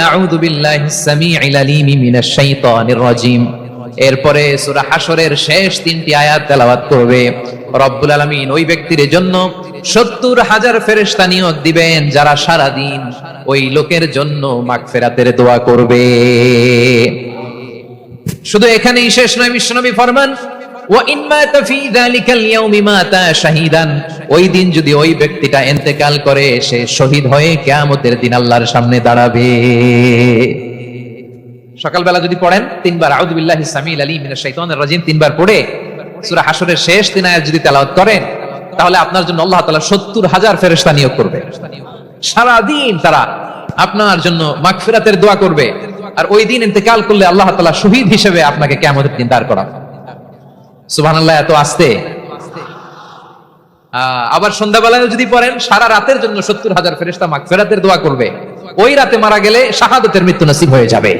আউযু বিল্লাহিস সামিউল আলীম মিনাশ শাইতানির রাজীম। এরপরে সূরা হাশরের শেষ 3টি আয়াত তেলাওয়াত করবে। রব্বুল আলামিন ওই ব্যক্তির জন্য 70,000 ফেরেশতা নিয়োগ দিবেন যারা সারা দিন ওই লোকের জন্য মাগফিরাতের দোয়া করবে। শুধু এখানেই শেষ নয়, বিশ্বনবী ফরমান ওয়া ইন মাতা ফি যালিকাল ইয়াউমি মাতা শাহীদান, ওই দিন যদি ওই ব্যক্তিটা ইন্তেকাল করে সে শহীদ হয়ে কিয়ামতের দিন আল্লাহর সামনে দাঁড়াবে। সকালবেলা যদি পড়েন 3 বার আউযু বিল্লাহিস সামিউল আলীম মিনাশ শাইতানির রাজীম 3 বার পড়ে সূরা হাশরের শেষ 3 আয়াত যদি তেলাওয়াত করেন, তাহলে আপনার জন্য আল্লাহ তাআলা 70,000 ফেরেশতা নিয়োগ করবে। সারা দিন তারা আপনার জন্য মাগফিরাতের দোয়া করবে। আর ওই দিন ইন্তেকাল করলে আল্লাহ তাআলা শহীদ হিসেবে আপনাকে কিয়ামতের দিন দাঁড় করাবে। সুবহানাল্লাহ, এত আস্তে। আবার সন্ধ্যাবেলায় যদি পড়েন, সারা রাতের জন্য 70,000 ফেরেশতা মাগফিরাতের দোয়া করবে। ওই রাতে মারা গেলে শাহাদাতের মৃত্যু নসিব হয়ে যাবে।